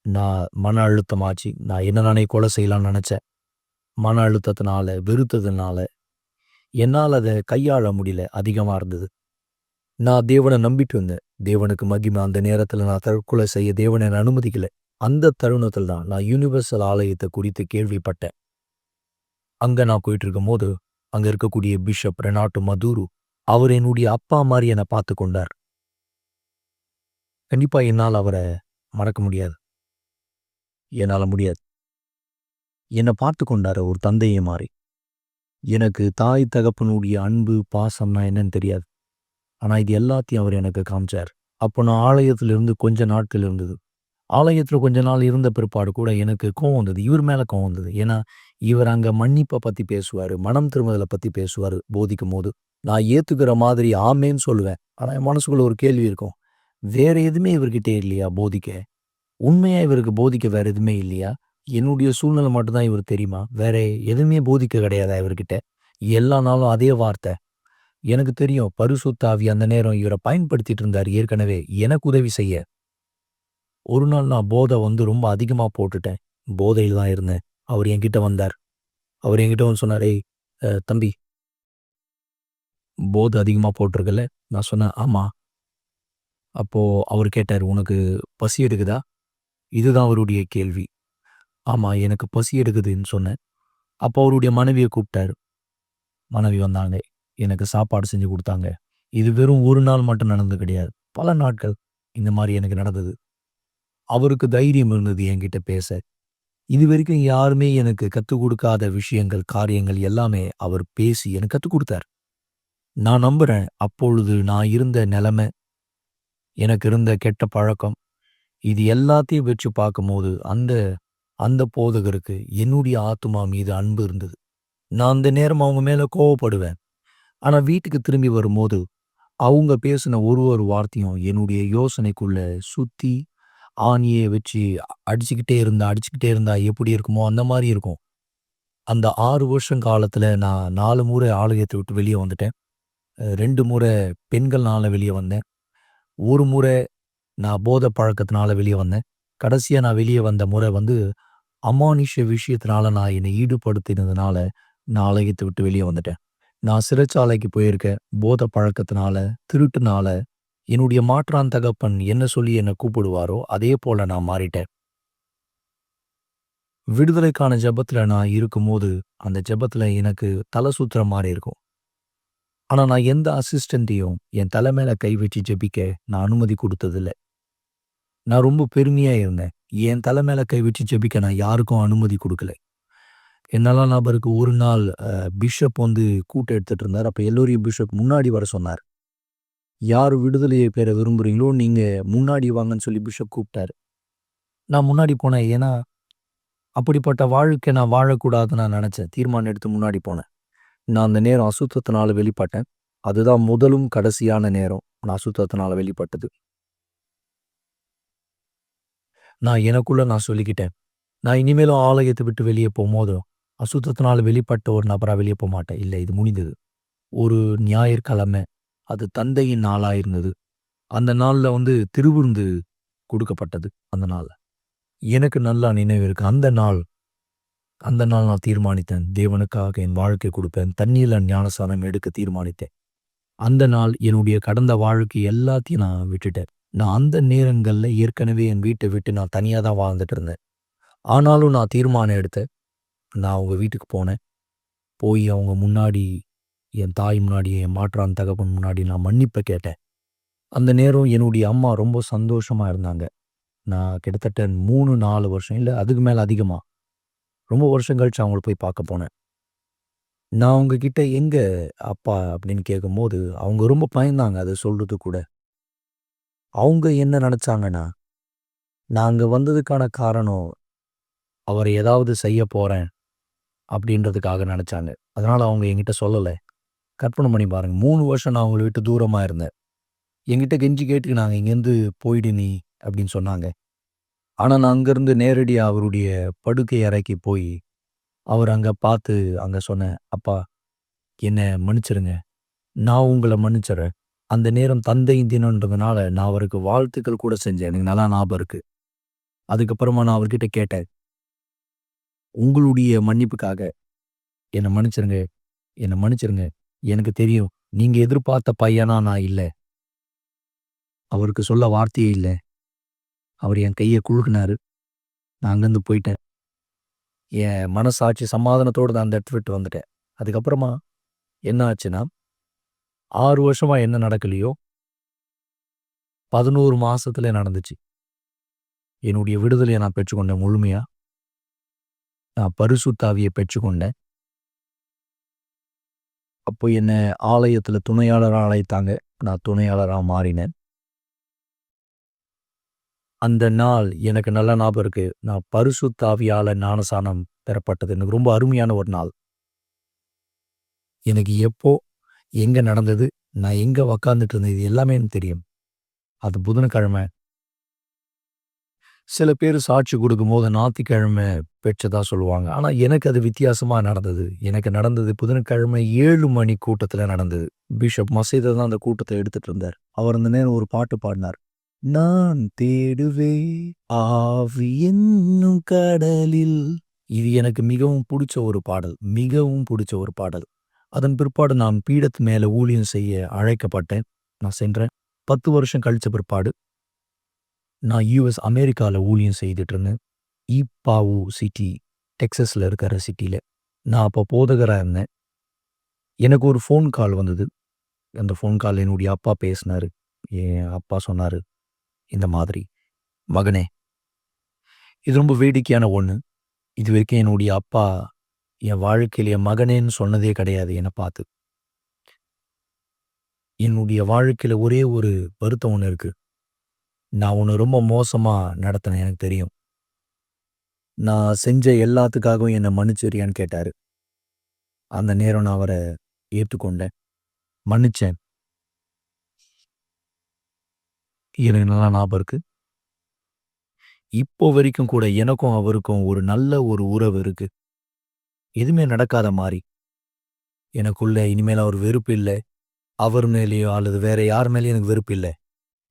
நான் மன அழுத்தமாச்சு. நான் என்ன நானே கொலை செய்யலாம்னு நினச்சேன். மன அழுத்தத்தினால, வெறுத்ததுனால என்னால் அதை கையாள முடியல, அதிகமாக இருந்தது. நான் தேவனை நம்பிட்டு இருந்தேன். தேவனுக்கு மகிமை. அந்த நேரத்தில் நான் தற்கொலை செய்ய தேவனை அனுமதிக்கல. அந்த தருணத்தில் தான் நான் யூனிவர்சல் ஆலயத்தை குறித்து கேள்விப்பட்டேன். அங்கே நான் போயிட்டு இருக்கும்போது அங்கே இருக்கக்கூடிய பிஷப் ரெனாட்டோ மதுரு அவர் என்னுடைய அப்பா மாதிரி என்னை பார்த்து கொண்டார். கண்டிப்பாக என்னால் அவரை மறக்க முடியாது. என்னால் முடியாது. என்னை பார்த்து கொண்டார் ஒரு தந்தையை மாதிரி. எனக்கு தாய் தகப்பனுடைய அன்பு பாசம்னா என்னன்னு தெரியாது. ஆனால் இது எல்லாத்தையும் அவர் எனக்கு காமிச்சார். அப்போ நான் ஆலயத்திலிருந்து கொஞ்ச நாட்கள் இருந்தது. ஆலயத்தில் கொஞ்ச நாள் இருந்த பிற்பாடு கூட எனக்கு கோவம் வந்தது. இவர் மேலே கோவம் வந்தது. ஏன்னா இவர் அங்கே மன்னிப்பை பற்றி பேசுவார், மனம் திரும்புதலை பற்றி பேசுவார் போதிக்கும் போது. நான் ஏற்றுக்கிற மாதிரி ஆமேன்னு சொல்லுவேன். ஆனால் என் மனசுக்குள்ள ஒரு கேள்வி இருக்கும், வேற எதுவுமே இவர்கிட்ட இல்லையா போதிக்க? உண்மையா இவருக்கு போதிக்க வேற எதுவுமே இல்லையா? என்னுடைய சூழ்நிலை மட்டும்தான் இவர் தெரியுமா? வேற எதுவுமே போதிக்க கிடையாதா இவர்கிட்ட? எல்லா நாளும் அதே வார்த்தை. எனக்கு தெரியும் பரிசுத்த ஆவி அந்த நேரம் இவரை பயன்படுத்திட்டு இருந்தார் ஏற்கனவே எனக்கு உதவி செய்ய. ஒரு நாள் நான் போதை ரொம்ப அதிகமாக போட்டுட்டேன். போதையில் தான் இருந்தேன். அவர் என்கிட்ட வந்தார். அவர் என்கிட்ட சொன்னார், ஏய் தம்பி, போதை அதிகமாக போட்டிருக்கல? நான் சொன்னேன், ஆமாம். அப்போது அவர் கேட்டார், உனக்கு பசி எடுக்குதா? இதுதான் அவருடைய கேள்வி. ஆமாம், எனக்கு பசி எடுக்குதுன்னு சொன்னேன். அப்போ அவருடைய மனைவியை கூப்பிட்டார். மனைவி வந்தாங்க, எனக்கு சாப்பாடு செஞ்சு கொடுத்தாங்க. இது வெறும் ஒரு நாள் மட்டும் நடந்தது கிடையாது, பல நாட்கள் இந்த மாதிரி எனக்கு நடந்தது. அவருக்கு தைரியம் இருந்தது என்கிட்ட பேச. இது வரைக்கும் யாருமே எனக்கு கற்றுக் கொடுக்காத விஷயங்கள், காரியங்கள் எல்லாமே அவர் பேசி எனக்கு கற்றுக் கொடுத்தார். நான் நம்புகிறேன், அப்பொழுது நான் இருந்த நிலைமை, எனக்கு இருந்த கெட்ட பழக்கம், இது எல்லாத்தையும் வச்சு பார்க்கும்போது அந்த அந்த போதகருக்கு என்னுடைய ஆத்துமா மீது அன்பு இருந்தது. நான் அந்த நேரம் அவங்க மேலே கோவப்படுவேன். ஆனால் வீட்டுக்கு திரும்பி வரும்போது அவங்க பேசின ஒரு வார்த்தையும் என்னுடைய யோசனைக்குள்ள சுற்றி ஆணியை வச்சு அடிச்சுக்கிட்டே இருந்தா எப்படி இருக்குமோ அந்த மாதிரி இருக்கும். அந்த 6 வருஷம் காலத்தில் நான் 4 முறை ஆலயத்தை விட்டு வெளியே வந்துட்டேன். 2 முறை பெண்கள்னால வெளியே வந்தேன். ஒரு முறை நான் போதை பழக்கத்தினால வெளியே வந்தேன். கடைசியாக நான் வெளியே வந்த முறை அமானுஷ விஷயத்தினால நான் என்னை ஈடுபடுத்தினதுனால நான் ஆலயத்தை விட்டு வெளியே வந்துட்டேன். நான் சிறைச்சாலைக்கு போயிருக்கேன். போதை பழக்கத்தினால, திருட்டுனால. என்னுடைய மாற்றான் தகப்பன் என்ன சொல்லி என்னை கூப்பிடுவாரோ அதே போல நான் மாறிட்டேன். விடுதலைக்கான ஜெபத்துல நான் இருக்கும்போது, அந்த ஜெபத்துல எனக்கு தல சுத்துற மாரி இருக்கும். ஆனா நான் எந்த அசிஸ்டன்ட்டையும் என் தல மேல கை வச்சு ஜெபிக்க நான் அனுமதி குடுத்ததில்ல. நான் ரொம்ப பெருமையா இருந்தேன். என் தல மேல கை வச்சு ஜெபிக்க நான் யாருக்கும் அனுமதி குடுக்கல. என்னால ஞாபகம் இருக்கு ஒரு நாள் பிஷப் கூட்டம் எடுத்துட்டு இருந்தாரு. அப்ப எல்லோரையும் பிஷப் முன்னாடி வர சொன்னார். யார் விடுதலையை பெற விரும்புறீங்களோ நீங்க முன்னாடி வாங்கன்னு சொல்லி பிஷப் கூப்பிட்டாரு. நான் முன்னாடி போனேன். ஏன்னா, அப்படிப்பட்ட வாழ்க்கை நான் வாழக்கூடாதுன்னு நான் நெனச்சேன். தீர்மானம் எடுத்து முன்னாடி போனேன். நான் அந்த நேரம் அசுத்தத்தினால வெளிப்பட்டேன். அதுதான் முதலும் கடைசியான நேரம் நான் அசுத்தத்தினால வெளிப்பட்டது. நான் எனக்குள்ள நான் சொல்லிக்கிட்டேன். நான் இனிமேலும் ஆலயத்த விட்டு வெளிய போம்போது, அசுத்தத்தினால வெளிப்பட்ட ஒரு நபரா வெளிய போமாட்டேன். இல்ல இது முடிந்தது. ஒரு ஞாயிற்றுக்கிழமை. அது தந்தையின் நாளா இருந்தது. அந்த நாள்ல திருவிருந்து குடுக்கப்பட்டது அந்த நாள்ல. எனக்கு நல்லா நினைவு இருக்கு. அந்த நாள் நான் தீர்மானித்தேன். தேவனுக்காக என் வாழ்க்கை குடுப்பேன். தண்ணீர்ல ஞானஸ்நானம் எடுக்க தீர்மானித்தேன். அந்த நாள் என்னுடைய கடந்த வாழ்க்கை எல்லாத்தையும் நான் விட்டுட்டேன். நான் அந்த நேரங்கள்ல ஏற்கனவே என் வீட்ட விட்டு நான் தனியா தான் வாழ்ந்துட்டு இருந்தேன். ஆனாலும் நான் தீர்மானம் எடுத்தேன். நான் அவங்க வீட்டுக்கு போனேன். போய் அவங்க முன்னாடி, என் தாய் முன்னாடி, என் மாற்றான் தகப்பன் முன்னாடி நான் மன்னிப்ப கேட்டேன். அந்த நேரம் என்னுடைய அம்மா ரொம்ப சந்தோஷமா இருந்தாங்க. நான் கிட்டத்தட்ட 3, 4 வருஷம் இல்ல அதுக்கு மேல அதிகமா, ரொம்ப வருஷம் கழிச்சு அவங்கள போய் பார்க்க போனேன். நான் அவங்க கிட்ட "எங்க அப்பா?" அப்படின்னு கேட்கும்போது, அவங்க ரொம்ப பயந்தாங்க அத சொல்றதுக்கு கூட. அவங்க என்ன நெனச்சாங்கன்னா, நான் அங்க வந்ததுக்கான காரணம், அவர் ஏதாவது செய்ய போறேன் அப்படின்றதுக்காக நெனச்சாங்க. அதனால அவங்க என்கிட்ட சொல்லல. கற்பனை பண்ணி பாருங்க. 3 வருஷம் நான் அவங்கள விட்டு தூரமா இருந்தேன். என்கிட்ட கெஞ்சி கேட்டுக்கினாங்க, "இங்கேருந்து போயிடு நீ" அப்படின்னு சொன்னாங்க. ஆனா நான் அங்கருந்து நேரடியா அவருடைய படுக்கை அறைக்கு போய், அவர அங்க பார்த்து அங்க சொன்னேன், "அப்பா, என்ன மன்னிச்சிருங்க. நான் உங்கள மன்னிச்சுர்றேன்." அந்த நேரம் தந்தையின் தினம்ன்றதுனால நான் அவருக்கு வாழ்த்துக்கள் கூட செஞ்சேன். எனக்கு நல்லா ஞாபகம் இருக்கு. அதுக்கப்புறமா நான் அவர்கிட்ட கேட்டேன், "உங்களுடைய மன்னிப்புக்காக என்ன மன்னிச்சிருங்க. என்ன மன்னிச்சிருங்க. எனக்கு தெரியும், நீங்க எதிர்பார்த்த பையனா நான் இல்ல." அவருக்கு சொல்ல வார்த்தையே இல்ல. அவர் என் கைய குலுக்குனாரு. நான் அங்கருந்து போயிட்டேன். என் மனசாட்சி சமாதானத்தோட நான் அந்த இடத்த விட்டு வந்துட்டேன். அதுக்கப்புறமா என்ன ஆச்சுன்னா, 6 வருஷமா என்ன நடக்கலையோ, 11 மாசத்துல நடந்துச்சு. என்னுடைய விடுதலைய நான் பெற்றுக்கொண்டேன் முழுமையா. நான் பரிசுத்த ஆவிய பெற்றுக்கொண்டேன். அப்போ என்ன ஆலயத்துல துணையாளரா அழைத்தாங்க. நான் துணையாளரா மாறினேன். அந்த நாள் எனக்கு நல்லா ஞாபகம் இருக்கு. நான் பரிசுத்த ஆவியால ஞானஸ்நானம் பெறப்பட்டது. எனக்கு ரொம்ப அருமையான ஒரு நாள். எனக்கு எப்போ, எங்க நடந்தது, நான் எங்க உக்காந்துட்டு இருந்தேன், இது எல்லாமே எனக்கு தெரியும். அது புதன்கிழமை. சில பேரு சாட்சி குடுக்கும்போது ஞாயித்துக்கிழமை பெற்றதா சொல்லுவாங்க. ஆனா எனக்கு அது வித்தியாசமா நடந்தது. எனக்கு நடந்தது புதன்கிழமை 7 மணி கூட்டத்துல நடந்தது. பிஷப் மசீத தான் அந்த கூட்டத்த எடுத்துட்டு இருந்தார். அவர் அந்த நேரம் ஒரு பாட்டு பாடினார். நான் தேடுவேன் ஆவி என்னும் கடலில். இது எனக்கு மிகவும் புடிச்ச ஒரு பாடல். மிகவும் புடிச்ச ஒரு பாடல். அதன் பிற்பாடு நான் பீடத்து மேல ஊழியம் செய்ய அழைக்கப்பட்டேன். நான் சென்றேன். 10 வருஷம் கழிச்ச பிற்பாடு, நான் அமெரிக்கால ஊழியம் செய்துட்டு இருந்தேன். ஈப்பாவு சிட்டி, டெக்சாஸ்ல இருக்கிற சிட்டில. நான் அப்போ போதகரா இருந்தேன். எனக்கு ஒரு ஃபோன் கால் வந்தது. அந்த ஃபோன் கால்ல என்னுடைய அப்பா பேசினாரு. என் அப்பா சொன்னாரு, இந்த மாதிரி, "மகனே, இது ரொம்ப வேடிக்கையான ஒண்ணு. இதுவரைக்கும் என்னுடைய அப்பா என் வாழ்க்கையில என் மகனேன்னு சொன்னதே கிடையாது என்ன பார்த்து. என்னுடைய வாழ்க்கையில ஒரே ஒரு வருத்தம் ஒண்ணு இருக்கு. நான் உன்ன ரொம்ப மோசமா நடத்தினேன் எனக்கு தெரியும். நான் செஞ்ச எல்லாத்துக்காகவும் என்ன மன்னிச்சிரியான்னு கேட்டாரு. அந்த நேரம் நான் அவர ஏத்துக்கொண்டேன். மன்னிச்சேன். எனக்கு நல்லா ஞாபகம் இருக்கு. இப்போ வரைக்கும் கூட எனக்கும் அவருக்கும் ஒரு நல்ல ஒரு உறவு இருக்கு. எதுவுமே நடக்காத மாரி. எனக்குள்ள இனிமேல் ஒரு வெறுப்பு இல்ல. அவர் மேலயோ அல்லது வேற யார் மேலயும் எனக்கு வெறுப்பு இல்ல.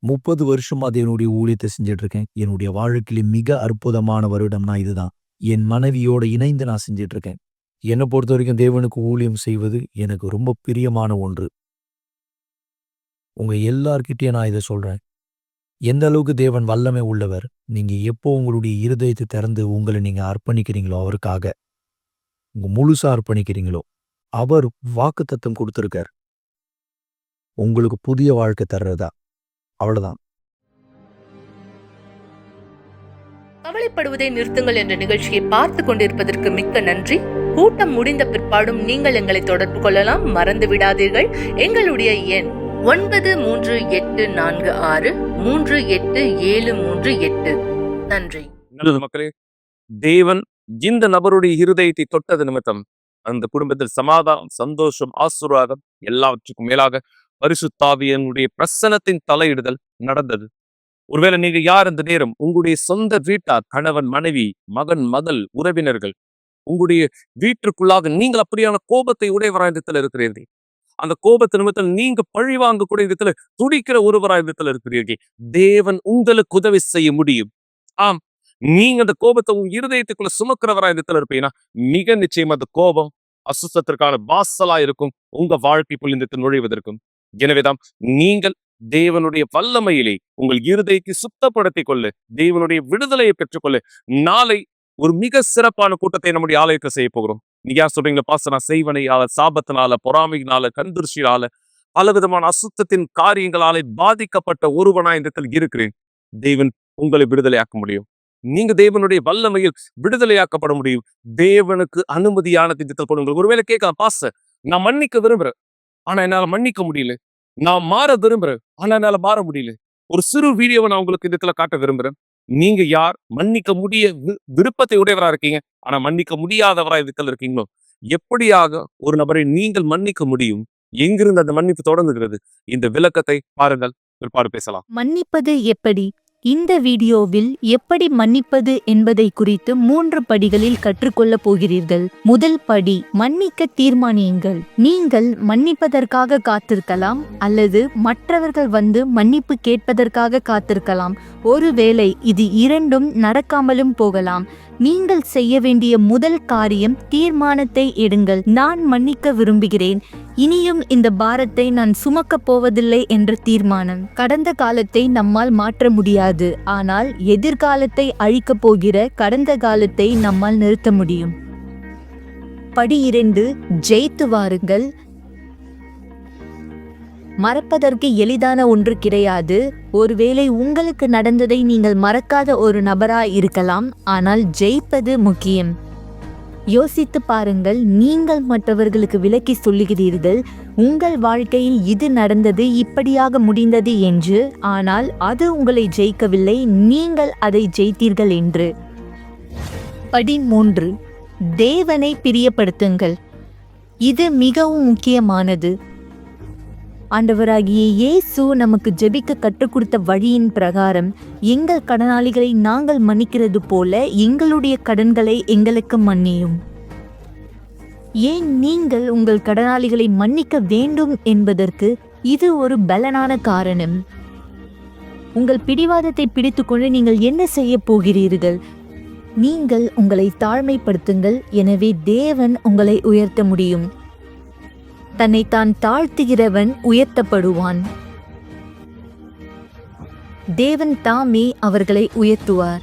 30 வருஷமா அது என்னுடைய ஊழியத்த செஞ்சுட்டு இருக்கேன். என்னுடைய வாழ்க்கையில மிக அற்புதமான வருடம்னா இதுதான். என் மனைவியோட இணைந்து நான் செஞ்சுட்டு இருக்கேன். என்ன பொறுத்தவரைக்கும் தேவனுக்கு ஊழியம் செய்வது எனக்கு ரொம்ப பிரியமான ஒன்று. உங்க எல்லார்கிட்டயும் நான் இத சொல்றேன். எந்த அளவுக்கு தேவன் வல்லமை உள்ளவர், நீங்க எப்போ உங்களுடைய இருதயத்தை திறந்து உங்களை நீங்க அர்ப்பணிக்கிறீங்களோ அவருக்காக, உங்க முழுசா அர்ப்பணிக்கிறீங்களோ, அவர் வாக்குத்தத்தம் கொடுத்திருக்கார். உங்களுக்கு புதிய வாழ்க்கை தர்றதா. அவ்வளவுதான். கவலைப்படுவதை நிறுத்துங்கள் என்ற நிகழ்ச்சியை பார்த்து கொண்டிருப்பதற்கு மிக்க நன்றி. கூட்டம் முடிந்த பிற்பாடும் நீங்கள் எங்களை தொடர்பு கொள்ளலாம். மறந்து விடாதீர்கள், எங்களுடைய எண் 9346387338. நன்றி. நல்லது மக்களே, தேவன் இந்த நபருடைய இருதயத்தை தொட்டது நிமித்தம் அந்த குடும்பத்தில் சமாதானம், சந்தோஷம், ஆசீர்வாதம், எல்லாவற்றுக்கும் மேலாக பரிசுத்தாவியனுடைய பிரசன்னத்தின் தலையிடுதல் நடந்தது. ஒருவேளை நீங்க யார் இந்த நேரம் உங்களுடைய சொந்த வீட்டார், கணவன், மனைவி, மகன், மகள், உறவினர்கள், உங்களுடைய வீட்டிற்குள்ளாக நீங்கள் அப்படியான கோபத்தை உடையவராய் விதத்தில் இருக்கிறீர்கள். அந்த கோபத்து நிமித்தம் நீங்க பழி வாங்கக்கூடிய விதத்துல துடிக்கிற ஒருவராய் விதத்தில் இருக்கிறீர்கள். தேவன் உங்களுக்கு உதவி செய்ய முடியும். ஆம், நீங்க அந்த கோபத்தை உங்க இருதயத்துக்குள்ள சுமக்கிறவராய் விதத்தில் இருப்பீங்கன்னா மிக நிச்சயம் அந்த கோபம் அசுத்தத்திற்கான வாசலா இருக்கும் உங்க வாழ்க்கைக்குள் இந்த நுழைவதற்கும். எனவேதான் நீங்கள் தேவனுடைய வல்லமையிலே உங்கள் இருதயத்தை சுத்தப்படுத்திக் கொள்ள, தேவனுடைய விடுதலையை பெற்றுக்கொள்ள நாளை ஒரு மிக சிறப்பான கூட்டத்தை நம்முடைய ஆலயத்தை செய்ய போகிறோம். நீங்க யார் சொல்றீங்களா, பாஸ்டர் நான் செய்வனையால, சாபத்தினால, பொறாமையினால, கண்திருஷ்டினால, பலவிதமான அசுத்தத்தின் காரியங்களாலே பாதிக்கப்பட்ட ஒருவனாய் இந்த இடத்தில் இருக்கிறேன். தேவன் உங்களை விடுதலையாக்க முடியும். நீங்க தேவனுடைய வல்லமையில் விடுதலையாக்கப்பட முடியும். தேவனுக்கு அனுமதியான திட்டத்தில் போடுங்கள். ஒருவேளை கேட்கலாம், பாஸ்டர் நான் மன்னிக்க விரும்புறேன், ஆனா என்னால மன்னிக்க முடியல. நான் மாற விரும்புறேன், ஆனா என்னால மாற முடியல. ஒரு சிறு வீடியோவை நான் உங்களுக்கு இந்த இடத்துல காட்ட விரும்புறேன். நீங்க யார் மன்னிக்க முடிய விருப்பத்தை உடையவரா இருக்கீங்க, ஆனா மன்னிக்க முடியாதவரா இடத்துல இருக்கீங்களோ, எப்படியாக ஒரு நபரை நீங்கள் மன்னிக்க முடியும், எங்கிருந்து அந்த மன்னிப்பு தொடங்குகிறது, இந்த விளக்கத்தை பாருங்கள், பிற்பாடு பேசலாம். மன்னிப்பது எப்படி? இந்த வீடியோவில் எப்படி மன்னிப்பது என்பதை குறித்து 3 படிகளில் கற்றுக்கொள்ளப் போகிறீர்கள். முதல் படி, மன்னிக்க தீர்மானியுங்கள். நீங்கள் மன்னிப்பதற்காக காத்திருக்கலாம் அல்லது மற்றவர்கள் வந்து மன்னிப்பு கேட்பதற்காக காத்திருக்கலாம். ஒருவேளை இது இரண்டும் நடக்காமலும் போகலாம். நீங்கள் செய்ய வேண்டிய முதல் காரியம் தீர்மானத்தை எடுங்கள். நான் மன்னிக்க விரும்புகிறேன், இனியும் இந்த பாரத்தை நான் சுமக்கப் போவதில்லை என்ற தீர்மானம். கடந்த காலத்தை நம்மால் மாற்ற முடியாது, ஆனால் எதிர்காலத்தை அழிக்கப் போகிற கடந்த காலத்தை நம்மால் நிறுத்த முடியும். படி 2, ஜெயித்து வாருங்கள். மறப்பதற்கு எளிதான ஒன்று கிடையாது. ஒருவேளை உங்களுக்கு நடந்ததை நீங்கள் மறக்காத ஒரு நபராய் இருக்கலாம், ஆனால் ஜெயிப்பது முக்கியம். யோசித்து பாருங்கள், நீங்கள் மற்றவர்களுக்கு விளக்கி சொல்லுகிறீர்கள் உங்கள் வாழ்க்கையில் இது நடந்தது, இப்படியாக முடிந்தது என்று, ஆனால் அது உங்களை ஜெயிக்கவில்லை, நீங்கள் அதை ஜெயித்தீர்கள் என்று. படி 3, தேவனை பிரியப்படுத்துங்கள். இது மிகவும் முக்கியமானது. ஆண்டவராகிய இயேசு நமக்கு ஜெபிக்க கற்றுக் கொடுத்த வழியின் பிரகாரம் எங்கள் கடனாளிகளை நாங்கள் மன்னிக்கிறது போல எங்களுடைய கடன்களை எங்களுக்கு மன்னியும். ஏன் நீங்கள் உங்கள் கடனாளிகளை மன்னிக்க வேண்டும் என்பதற்கு இது ஒரு பலனான காரணம். உங்கள் பிடிவாதத்தை பிடித்துக்கொண்டு நீங்கள் என்ன செய்ய போகிறீர்கள்? நீங்கள் உங்களை தாழ்மைப்படுத்துங்கள், எனவே தேவன் உங்களை உயர்த்த முடியும். தன்னைத்தான் தாழ்த்துகிறவன் உயர்த்தப்படுவான். தேவன் தாமே அவர்களை உயர்த்துவார்.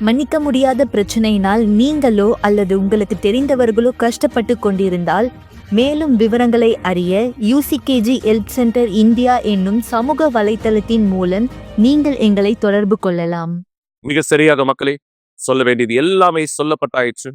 மன்னிக்க முடியாத பிரச்சனையினால் நீங்களோ அல்லது உங்களுக்கு தெரிந்தவர்களோ கஷ்டப்பட்டு கொண்டிருந்தால் மேலும் விவரங்களை அறிய UCKG ஹெல்ப் சென்டர் இந்தியா என்னும் சமூக வலைத்தளத்தின் மூலம் நீங்கள் எங்களை தொடர்பு கொள்ளலாம். மிக சரியாக மக்களே, சொல்ல வேண்டியது எல்லாமே சொல்லப்பட்டாயிற்று.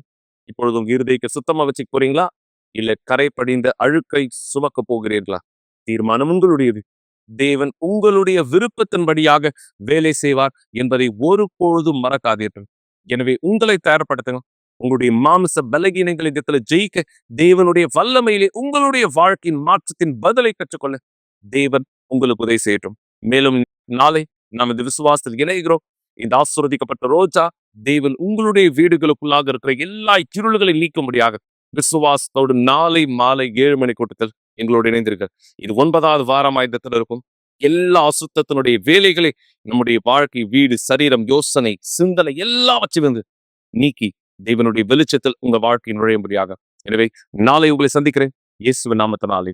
இப்பொழுது உங்க இருதயத்தை சுத்தமா வச்சுக்க போறீங்களா, இல்ல கரை படிந்த அழுக்கை சுமக்க போகிறீர்களா? தீர்மானம் உங்களுடையது. தேவன் உங்களுடைய விருப்பத்தின்படியாக வேலை செய்வார் என்பதை ஒருபொழுதும் மறக்காதீர்கள். எனவே உங்களை தயார்படுத்துங்க. உங்களுடைய மாமிச பலகீனங்களை ஜெயிக்க தேவனுடைய வல்லமையிலே உங்களுடைய வாழ்க்கையின் மாற்றத்தின் பதிலை கற்றுக்கொள்ள தேவன் உங்களுக்கு உதவி செய்யட்டும். மேலும் நாளை நாம் இந்த விசுவாசத்தில் இணைகிறோம். இந்த ஆசீர்வதிக்கப்பட்ட ரோஜா தேவன் உங்களுடைய வீடுகளுக்குள்ளாக இருக்கிற எல்லா இருள்களை நீக்கும்படியாக விசுவாசத்தோடு நாளை மாலை 7 மணி கூட்டத்தில் எங்களோடு இணைந்திருக்கிறார். இது 9வது வாரமாயுதத்தில் இருக்கும். எல்லா அசுத்தத்தினுடைய வேலைகளை நம்முடைய வாழ்க்கை, வீடு, சரீரம், யோசனை, சிந்தனை எல்லாவற்றையும் நீக்கி தேவனுடைய வெளிச்சத்தில் உங்க வாழ்க்கை நுழையும்படியாக. எனவே நாளை உங்களை சந்திக்கிறேன், இயேசுவின் நாமத்தினாலே.